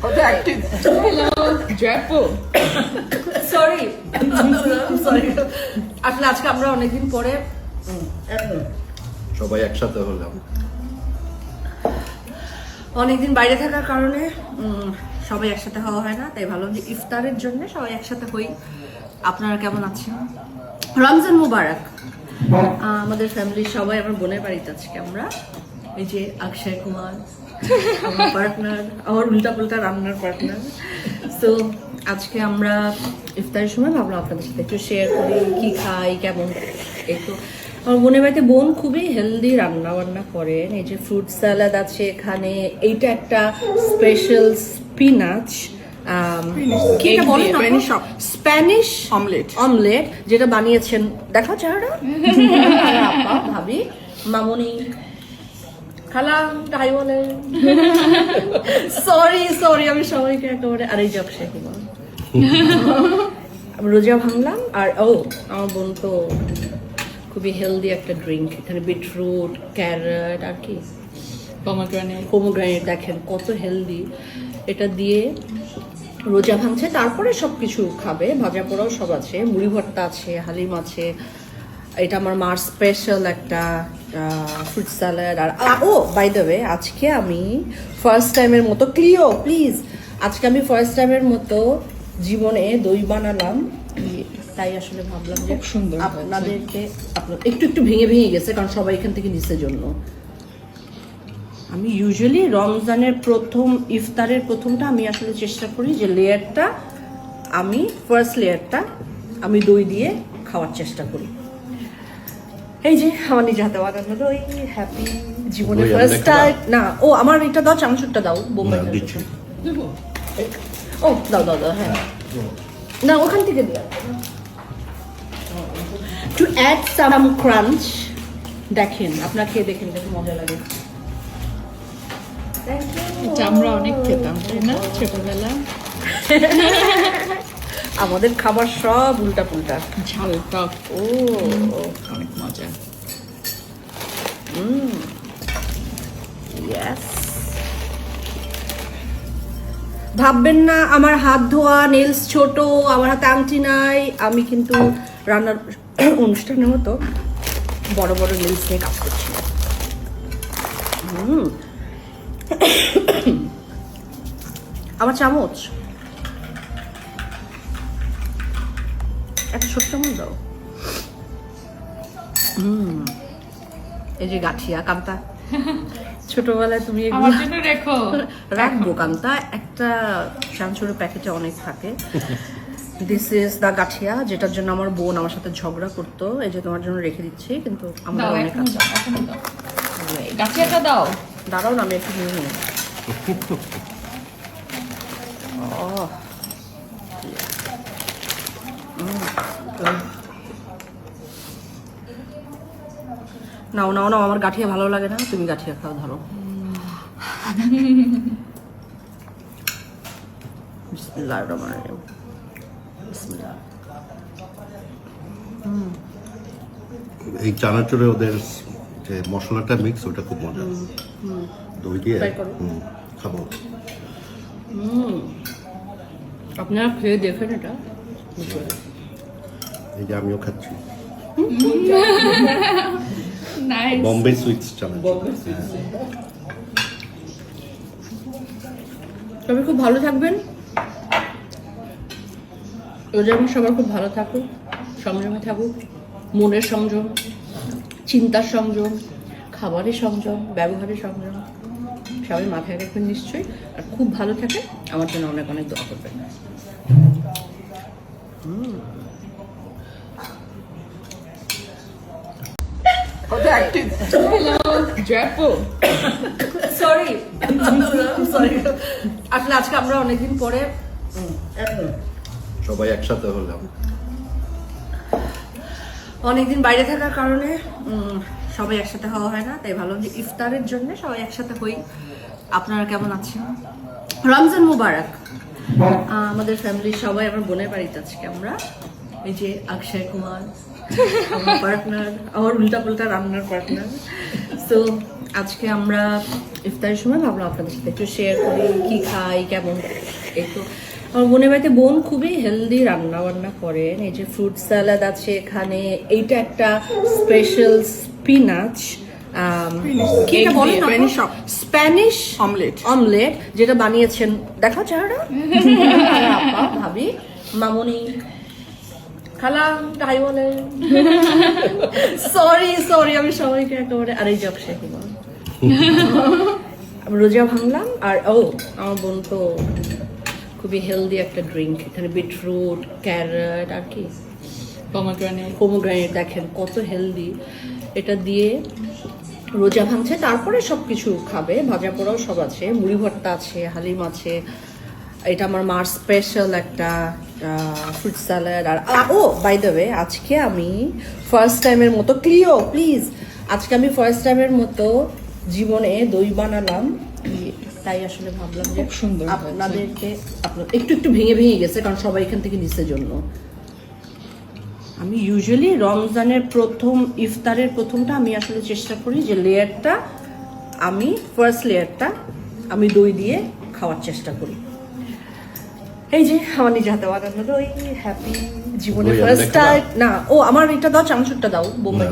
কত active. Hello Jaipur. Sorry sorry, আসলে আজকে আমরা অনেকদিন পরে সবাই একসাথে হলাম। অনেকদিন বাইরে থাকার কারণে সবাই একসাথে হওয়া হয় না, তাই ভাবলাম যে ইফতারের জন্য সবাই একসাথে হই। আপনারা কেমন আছেন? রমজান মুবারক। আমাদের ফ্যামিলির সবাই আমার বোনের বাড়িতে আজকে আমরা। এই যে অক্ষয় কুমার আমার পার্টনার, আমার উল্টা পাল্টা রান্নার পার্টনার। তো আজকে আমরা ইফতারের সময় ভাবলাম আপনাদের সাথে একটু শেয়ার করি কি খাই, কেমন। এই তো আমার বোনের বাড়িতে বোন খুবই হেলদি রান্না বান্না করেন। এই যে ফ্রুট স্যালাড আছে এখানে, এইটা একটা স্পেশাল স্পিনাচ স্প্যানিশ অমলেট যেটা বানিয়েছেন, দেখো চেহারা ভাবি মামনি খালা তাই বলে। সরি সরি, আমি সবাইকে একেবারে। আর এই জবসে রোজা ভাঙলাম। আর আমার বোন তো খুবই হেলদি একটা ড্রিঙ্ক, এখানে বিটরুট, ক্যারট আর কি পোমোগ্রানেট, দেখেন কত হেলদি। এটা দিয়ে রোজা ভাঙছে, তারপরে সবকিছু খাবে, ভাজা পোড়াও সব আছে, মুড়ি ভর্তা আছে, হালিম আছে। এটা আমার মার স্পেশাল একটা ফ্রুট স্যালাড। আর ও বাই দ্য ওয়ে, আজকে আমি ফার্স্ট টাইমের মতো ক্লিও প্লিজ, আজকে আমি ফার্স্ট টাইমের মতো জীবনে দই বানালাম। তাই আসলে ভাবলাম যে সুন্দর আপনাদেরকে একটু একটু ভেঙে ভেঙে গেছে, কারণ সবাই এখান থেকে নিচের জন্য। আমি ইউজুয়ালি রমজানের প্রথম ইফতারের প্রথমটা আমি আসলে চেষ্টা করি যে লেয়ারটা, আমি ফার্স্ট লেয়ারটা আমি দই দিয়ে খাওয়ার চেষ্টা করি। এই যে আমার নিজে হাতে বানানো দই, হ্যাপি জীবনের ফার্স্ট টাইম। না ও আমার এটা দাও, চামচটা দাও, বোম্বাই ও দাও দাও দাও, হ্যাঁ না ওখান থেকে দিও। টু অ্যাড সাম ক্রাঞ্চ, দেখেন আপনার খেয়ে দেখেন দেখুন মজা লাগে। আমরা অনেক খেতাম তাই না ছোটবেলা। আমাদের খাবার সব উল্টা পুল্টা, ঝাল টক, ও অনেক মজা। ইয়েস। ভাববেন না আমার হাত ধোয়া, নেলস ছোট, আমার হাতে আংটি নাই। আমি কিন্তু রান্নার অনুষ্ঠানের মতো বড় বড় নেলস নিয়ে কাজ করছি। আমার চামচ একটা ছোট্ট চামচ দাও। এই যে গাঠিয়া কান্তা, ছোটবেলায় তুমি আমার জন্য রেখো। রাখবো কান্তা, একটা শানচুরের প্যাকেটে অনেক থাকে। দিস ইজ দা গাঠিয়া, যেটার জন্য আমার বোন আমার সাথে ঝগড়া করতো। এই যে তোমার জন্য রেখে দিচ্ছি, কিন্তু আমার দাও, অনেক আছে। এখনো দাও, গাছিয়াটা দাও। দাঁড়াও না, আমি একটু নিয়ে নিই। নাও নাও নাও, আমার গাঠিয়া ভালো লাগে না, তুমি গাঠিয়া খাও, ধরো। বিসমিল্লাহির রহমানির রহিম। বিসমিল্লাহ। এই চানাচুরে ওদের যে মশলাটা মিক্স, ওটা খুব মজা। দই দিয়ে Try করো। খাবো। আপনারা খেয়ে দেখেন এটা। এই যে আমিও খাচ্ছি নাইস। বম্বে সুইটস চানাচুর। সবাই খুব ভালো থাকবেন, যেমন সবার খুব ভালো থাকুক, সংযমে থাকুক, মনের সংযম, চিন্তার সংযম, খাবারের সংযম, ব্যবহারের সংযম সবাই মাথায় রাখবেন নিশ্চয়ই। আর খুব ভালো থাকে, আমার জন্য অনেক অনেক দোয়া করবেন। হ্যালো জয়পুর। সরি সরি, আসলে আজকে আমরা অনেকদিন পরে সবাই একসাথে হলাম। অনেকদিন বাইরে থাকার কারণে সবাই একসাথে হওয়া হয় না, তাই ভাবলাম যে ইফতারের জন্য সবাই একসাথে হই। আপনারা কেমন আছেন? রমজান মুবারক। আমাদের ফ্যামিলির সবাই আমার বোনের বাড়িতে আজকে আমরা। এই যে অক্ষয় কুমার আমার পার্টনার, আমার উল্টা পাল্টা রান্নার পার্টনার। তো আজকে আমরা ইফতারের সময় ভাবলাম আপনাদের সাথে একটু শেয়ার করি কি খাই কেমন। এই তো আমার বোনের বাড়িতে বোন খুবই হেলদি রান্না বান্না করেন। এই যে ফ্রুট স্যালাড আছে এখানে, এইটা একটা স্পেশাল স্পিনাচ স্প্যানিশ অমলেট যেটা বানিয়েছেন, দেখো চেহারা আপা ভাবি মামুনি খালা হাই বলে। সরি আমি সবাইকে একেবারে আর এই জবসে রোজা ভাঙলাম। আর আমার বোন তো খুবই হেলদি একটা ড্রিঙ্ক, এখানে বিটরুট ক্যারট আর কি পোমোগ্রানেট দেখেন কত হেলদি, এটা দিয়ে রোজা ভাঙছে। তারপরে সবকিছু খাবে, ভাজা পোড়াও সব আছে, মুড়ি ভর্তা আছে, হালিম আছে। এটা আমার মার স্পেশাল একটা ফ্রুট স্যালাড। আর বাই দ্য ওয়ে আজকে আমি ফার্স্ট টাইমের মতো ক্লিও প্লিজ আজকে আমি ফার্স্ট টাইমের মতো জীবনে দই বানালাম। তাই আসলে ভাবলাম যে খুব সুন্দর আপনাদেরকে একটু ভেঙে গেছে কারণ সবাই এখান থেকে নিচের জন্য। আমি ইউজুয়ালি রমজানের ইফতারের প্রথমটা আমি আসলে চেষ্টা করি যে ফার্স্ট লেয়ারটা আমি দই দিয়ে খাওয়ার চেষ্টা করি। এই যে আমার নিজে হাতে বানানো দই, হ্যাপি জীবনের ফার্স্ট টাইম। না আমার এটা দাও, চামচুরটা দাও, বোম্বাই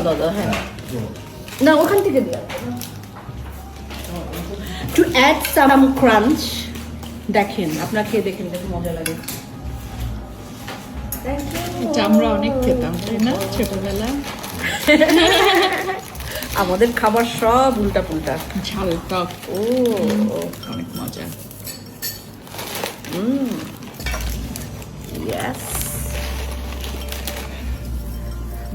দাও হ্যাঁ না ওখান থেকে দিয়ে টু অ্যাড সাম ক্রাঞ্চ। দেখেন আপনারা খেয়ে দেখেন মজা লাগে। এটা আমরা অনেক খেতাম তাই না ছোটবেলায়? আমাদের খাবার সব উল্টা পুল্টা, ঝাল টক অনেক মজা। ইয়েস।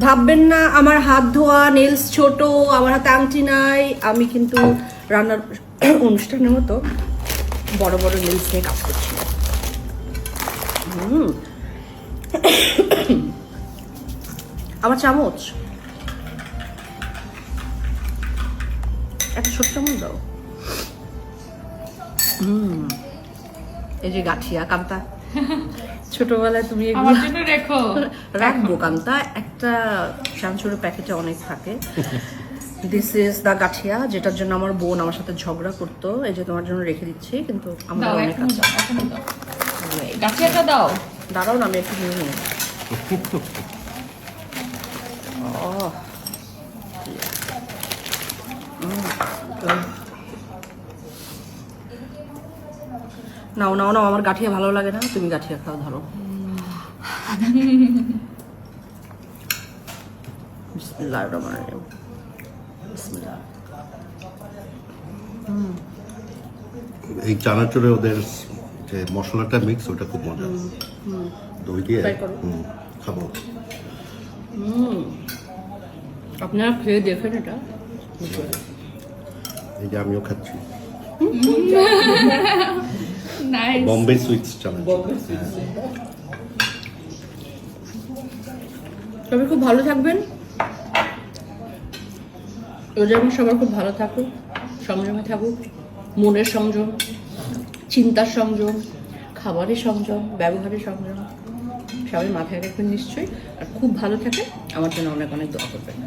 ভাববেন না আমার হাত ধোয়া, নেলস ছোট, আমার হাতে আংটি নাই। আমি কিন্তু রান্নার অনুষ্ঠানের মতো বড় বড় নেলস নিয়ে কাজ করছি। আমার চামচ একটা ছোট্ট চামচ দাও। এই যে গাঠিয়া কান্তা, ছোটবেলায় তুমি আমার জন্য রেখো। রাখবো কান্তা, একটা চানাচুরের প্যাকেটে অনেক থাকে। দিস ইজ দা গাঠিয়া, যেটার জন্য আমার বোন আমার সাথে ঝগড়া করতো। এই যে তোমার জন্য রেখে দিচ্ছি, কিন্তু আমার অনেক আছে। গাঠিয়াটা দাও। দাঁড়াও না আমি একটু নিয়ে নিই। নাও আমার গাঠিয়া ভালো লাগে না, তুমি গাঠিয়া খাও, ধরো। বিসমিল্লাহির রহমানির রহিম। বিসমিল্লাহ। এই চানাচুরে ওদের যে মশলাটা মিক্স ওটা খুব মজা, দই দিয়ে খাবো। আপনারা খেয়ে দেখেন এটা। এই যে আমিও খাচ্ছি নাইস। বম্বে সুইটস চানাচুর। সবাই খুব ভালো থাকবেন, যেমন সবার খুব ভালো থাকুক, সংযমে থাকুক, মনের সংযম, চিন্তার সংযম, খাবারের সংযম, ব্যবহারের সংযম সবাই মাথায় রাখবেন নিশ্চয়ই। আর খুব ভালো থাকে, আমার জন্য অনেক অনেক দোয়া করবেন।